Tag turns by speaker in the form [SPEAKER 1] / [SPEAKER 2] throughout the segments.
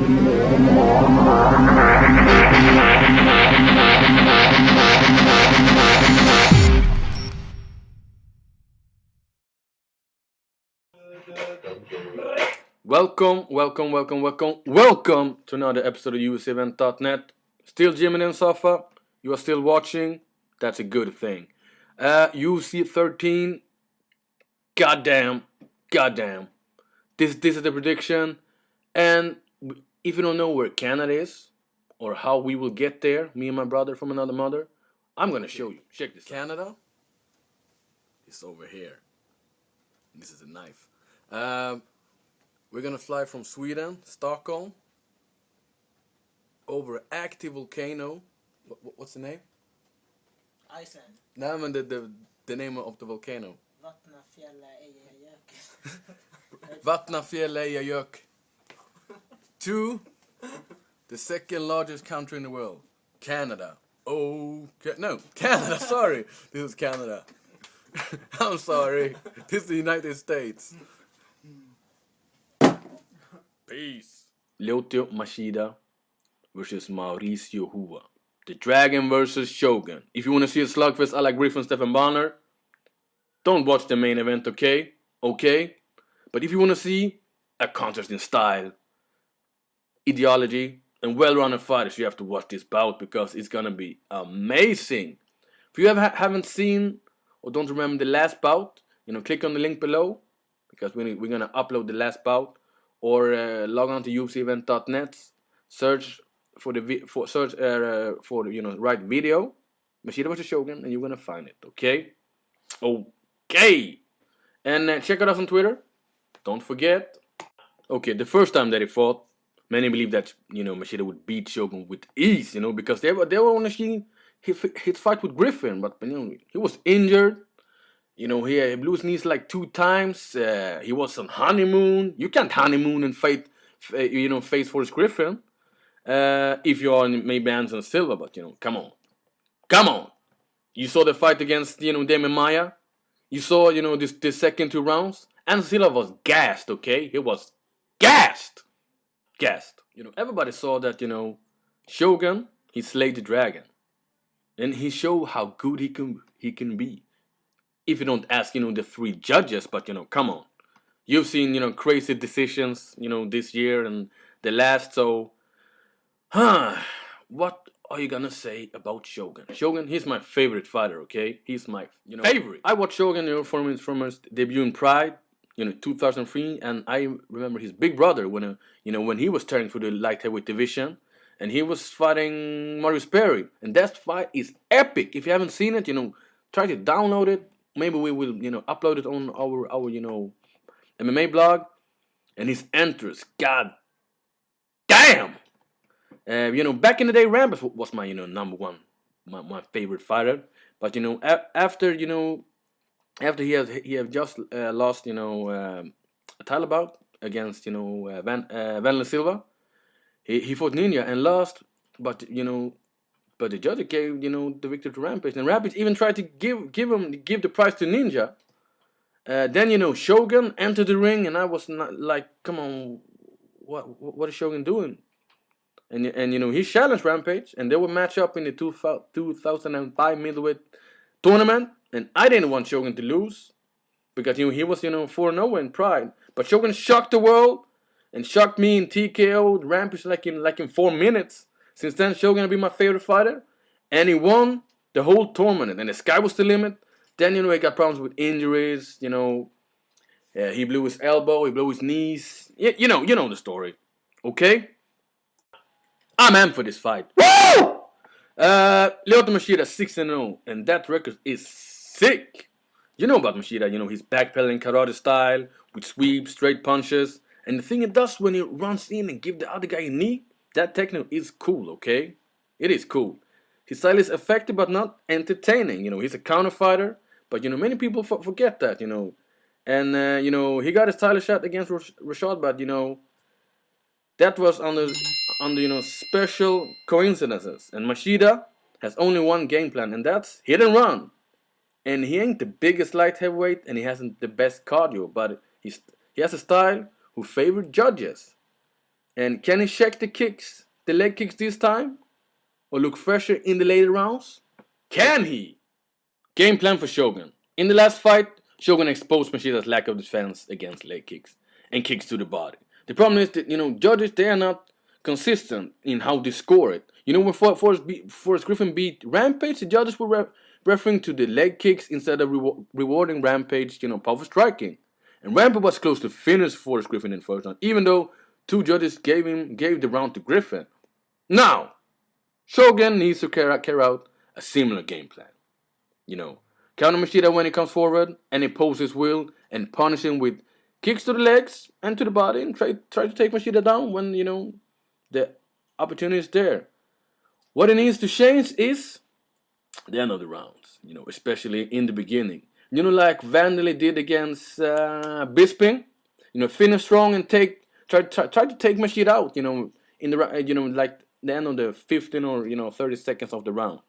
[SPEAKER 1] Welcome to another episode of UFCevent.net. Still gymming in Safa. You are still watching. That's a good thing. UFC 13. Goddamn. This is the prediction. And if you don't know where Canada is, or how we will get there, me and my brother from another mother, I'm gonna show you. Check this. Canada is over here. This is a knife. We're gonna fly from Sweden, Stockholm, over active volcano. What's the name?
[SPEAKER 2] Iceland.
[SPEAKER 1] No, I mean the name of the volcano. Vatnajökull. To the second largest country in the world, Canada. Canada. Sorry, this is Canada. I'm sorry. This is the United States. Peace. Machida versus Mauricio Hua. The Dragon versus Shogun. If you want to see a slugfest I like Griffin Stephan Bonner, don't watch the main event, okay? But if you want to see a contest in style, ideology, and well-rounded fighters, you have to watch this bout because it's gonna be amazing. If you haven't seen or don't remember the last bout, click on the link below because we're gonna upload the last bout. Or log on to UFCevent.net, search for the right video, Machida vs Shogun, and you're gonna find it. Okay. And check out us on Twitter. Don't forget. Okay, the first time that he fought, many believe that Machida would beat Shogun with ease, because they were only seeing his fight with Griffin, but he was injured. He blew his knees like 2 times. He was on honeymoon. You can't honeymoon and fight, face Forrest Griffin. If you are maybe Anderson Silva, but come on. You saw the fight against Damian Maia. You saw the second 2 rounds. Anderson Silva was gassed. Okay, he was gassed. Everybody saw that Shogun, he slayed the dragon, and he showed how good he can be. If you don't ask, the 3 judges, but, come on. You've seen, crazy decisions, this year and the last, so... What are you gonna say about Shogun? Shogun, he's my favorite fighter, okay? He's my, favorite. I watched Shogun, from his debut in Pride, 2003, and I remember his big brother when he was turning for the light heavyweight division, and he was fighting Marius Perry, and that fight is epic. If you haven't seen it, try to download it. Maybe we will, upload it on our MMA blog. And his entrance, god damn! Back in the day, Rampus was my, number one, my favorite fighter. But after he have just lost, a title bout against, Vanderlei Silva, he fought Ninja and lost. But But the judge gave, the victory to Rampage, and Rampage even tried to give the prize to Ninja. Then Shogun entered the ring, and I was not like, come on, what is Shogun doing? And he challenged Rampage, and they would match up in the 2005 middleweight tournament, and I didn't want Shogun to lose because he was 4-0 in Pride, but Shogun shocked the world and shocked me in TKO Rampage like in 4 minutes. Since then, Shogun will be my favorite fighter. And he won the whole tournament. And the sky was the limit. Then, he got problems with injuries. He blew his elbow. He blew his knees. You know the story. Okay? I'm amped for this fight. Woo! Lyoto Machida 6-0. And that record is sick. You know about Machida. His backpedaling karate style. With sweeps, straight punches. And the thing it does when he runs in and give the other guy a knee. That technique is cool, okay? It is cool. His style is effective but not entertaining. He's a counter fighter. But, many people forget that, And, he got a stylish shot against Rashad, but, that was under special coincidences. And Machida has only one game plan, and that's hit and run. And he ain't the biggest light heavyweight, and he hasn't the best cardio, but he has a style who favored judges. And can he check the leg kicks this time? Or look fresher in the later rounds? Can he? Game plan for Shogun. In the last fight, Shogun exposed Machida's lack of defense against leg kicks and kicks to the body. The problem is that, judges, they are not consistent in how they score it. When Forrest Griffin beat Rampage, the judges were referring to the leg kicks instead of rewarding Rampage, powerful striking. And Rampage was close to finish Forrest Griffin in the first round, even though two judges gave the round to Griffin. Now, Shogun needs to carry out a similar game plan. Counter Machida when he comes forward and impose his will and punish him with kicks to the legs and to the body and try to take Machida down when, the opportunity is there. What he needs to change is the end of the rounds, especially in the beginning. Like Vanderlei did against Bisping, finish strong and try to take Machida out, in the like the end of the 15 or 30 seconds of the round.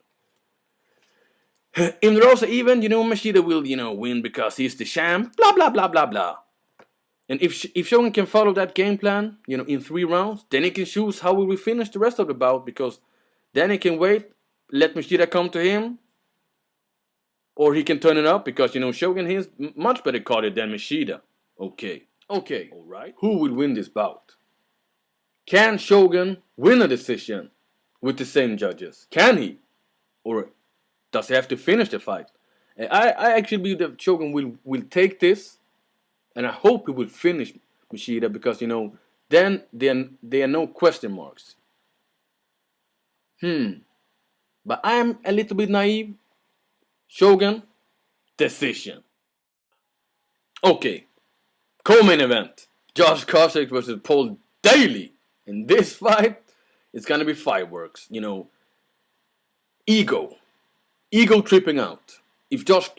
[SPEAKER 1] In the Rosa even, Machida will, win because he's the champ, blah, blah, blah, blah, blah. And if Shogun can follow that game plan, in 3 rounds, then he can choose how will we finish the rest of the bout, because then he can wait, let Machida come to him, or he can turn it up, because, Shogun is much better carded than Machida. Okay, alright. Who will win this bout? Can Shogun win a decision with the same judges? Can he? Or does he have to finish the fight? I actually believe that Shogun will take this, and I hope he will finish Machida, because then there are no question marks. But I'm a little bit naive. Shogun, decision. Okay, co-main event: Josh Koscheck versus Paul Daley. In this fight, it's gonna be fireworks. Ego tripping out. If Josh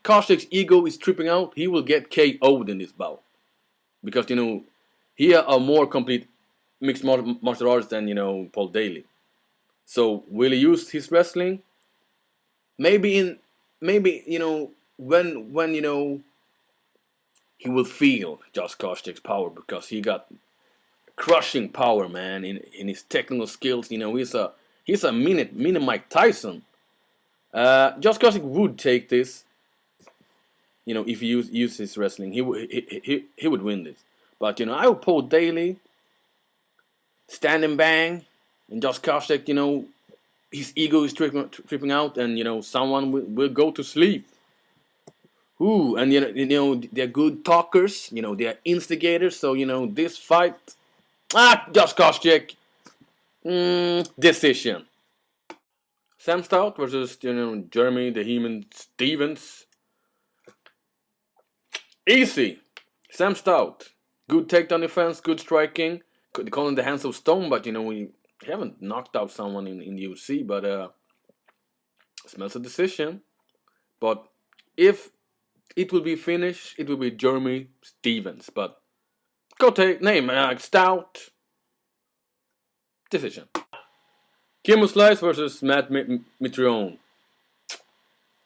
[SPEAKER 1] Koscheck's ego is tripping out, he will get KO'd in this bout. Because, he are more complete mixed martial arts than, Paul Daley. So, will he use his wrestling? Maybe, when he will feel Josh Koscheck's power, because he got crushing power, man, in his technical skills. He's a mini Mike Tyson. Josh Koscheck would take this, if he used his wrestling. He would win this. But, I would Paul Daley, stand and bang, and Josh Koscheck, his ego is tripping out, and, someone will go to sleep. Ooh, and, they're good talkers, they're instigators, so, this fight, Josh Koscheck, decision. Sam Stout versus, Jeremy the Human Stevens. Easy. Sam Stout. Good takedown defense, good striking. They call him the hands of stone, but, we haven't knocked out someone in the UFC, but, smells a decision. But if it will be finished, it will be Jeremy Stevens. But, Stout. Decision. Kimbo Slice versus Matt Mitrione.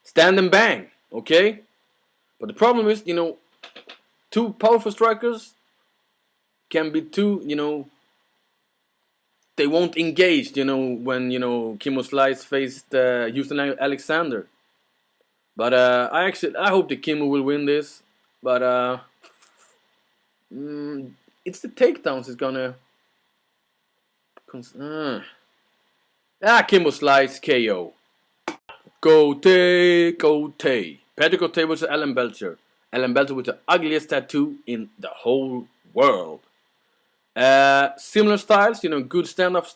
[SPEAKER 1] Stand and bang, okay? But the problem is, two powerful strikers can be too, they won't engage, when, Kimbo Slice faced Houston Alexander. But I hope that Kimbo will win this. But it's the takedowns is gonna... Kimbo Slice KO. Cote. Patrick Cote versus Alan Belcher. Alan Belcher with the ugliest tattoo in the whole world. Similar styles, good stand-up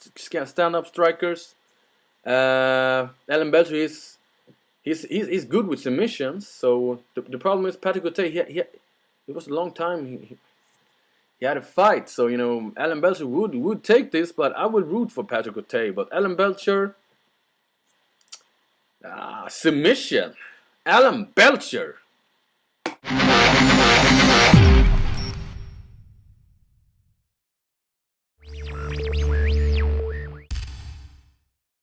[SPEAKER 1] strikers. Alan Belcher he's good with submissions. So the problem is Patrick Cote. It was a long time. He had a fight, so Alan Belcher would take this, but I would root for Patrick Cote. But Alan Belcher, submission. Alan Belcher,